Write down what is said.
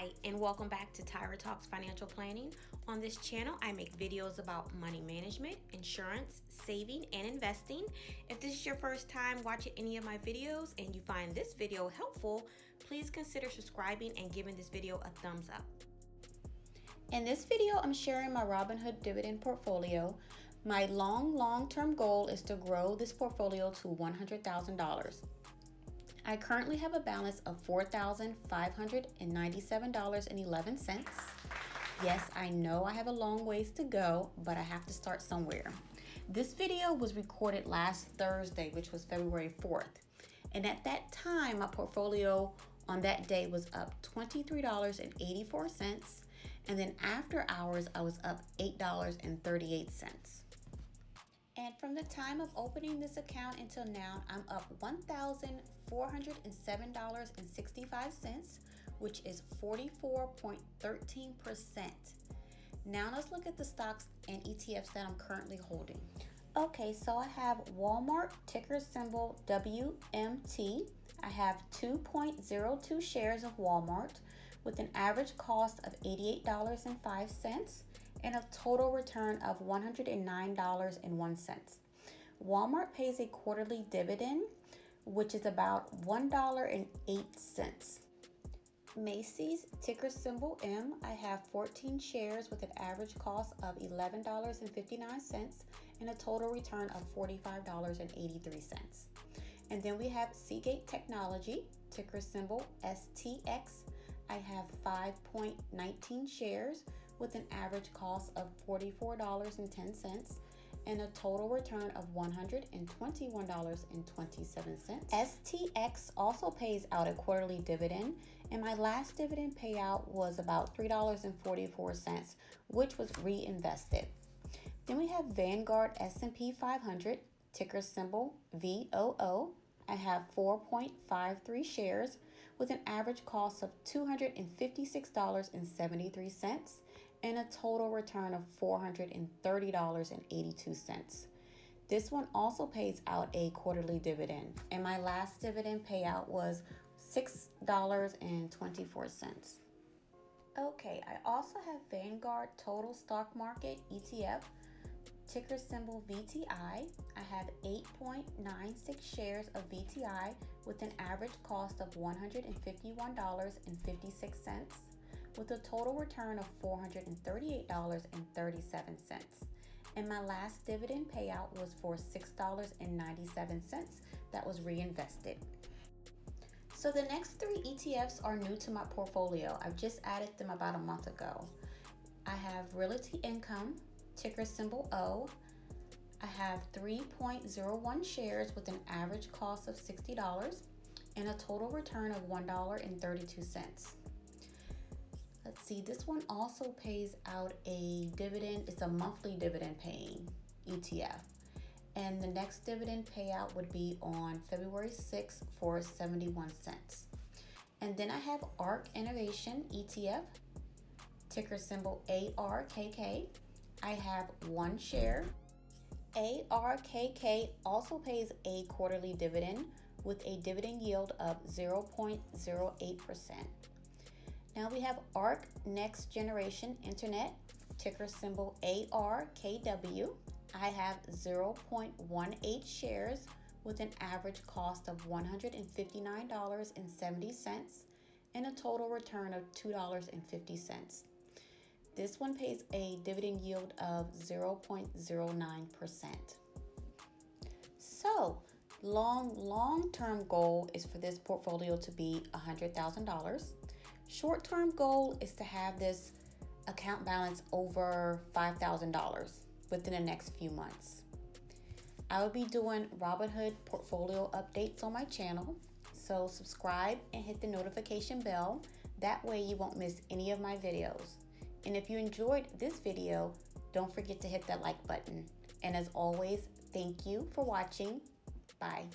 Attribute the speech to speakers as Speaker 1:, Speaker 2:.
Speaker 1: Hi, and welcome back to TIRATalks-Financial Planning. On this channel, I make videos about money management, insurance, saving, and investing. If this is your first time watching any of my videos and you find this video helpful, please consider subscribing and giving this video a thumbs up. In this video, I'm sharing my Robinhood dividend portfolio. My long-term goal is to grow this portfolio to $100,000. I currently have a balance of $4,597.11. Yes, I know I have a long ways to go, but I have to start somewhere. This video was recorded last Thursday, which was February 4th. And at that time, my portfolio on that day was up $23.84. And then after hours, I was up $8.38. And from the time of opening this account until now, I'm up $1,407.65, which is 44.13%. Now let's look at the stocks and ETFs that I'm currently holding. Okay, so I have Walmart, ticker symbol WMT. I have 2.02 shares of Walmart with an average cost of $88.05. and a total return of $109.01. Walmart pays a quarterly dividend, which is about $1.08. Macy's, ticker symbol M, I have 14 shares with an average cost of $11.59 and a total return of $45.83. And then we have Seagate Technology, ticker symbol STX. I have 5.19 shares with an average cost of $44.10 and a total return of $121.27. STX also pays out a quarterly dividend, and my last dividend payout was about $3.44, which was reinvested. Then we have Vanguard S&P 500, ticker symbol VOO. I have 4.53 shares with an average cost of $256.73 and a total return of $430.82. This one also pays out a quarterly dividend, and my last dividend payout was $6.24. Okay, I also have Vanguard Total Stock Market ETF, ticker symbol VTI. I have 8.96 shares of VTI with an average cost of $151.56 with a total return of $438.37. And my last dividend payout was for $6.97 that was reinvested. So the next three ETFs are new to my portfolio. I've just added them about a month ago. I have Realty Income, ticker symbol O. I have 3.01 shares with an average cost of $60 and a total return of $1.32. Let's see, this one also pays out a dividend. It's a monthly dividend paying ETF. And the next dividend payout would be on February 6th for 71 cents. And then I have ARK Innovation ETF, ticker symbol ARKK. I have one share. ARKK also pays a quarterly dividend with a dividend yield of 0.08%. Now we have ARK Next Generation Internet, ticker symbol ARKW. I have 0.18 shares with an average cost of $159.70 and a total return of $2.50. This one pays a dividend yield of 0.09%. So, long-term goal is for this portfolio to be $100,000. Short-term goal is to have this account balance over $5,000 within the next few months. I will be doing Robinhood portfolio updates on my channel, so subscribe and hit the notification bell. That way you won't miss any of my videos. And if you enjoyed this video, don't forget to hit that like button. And as always, thank you for watching. Bye.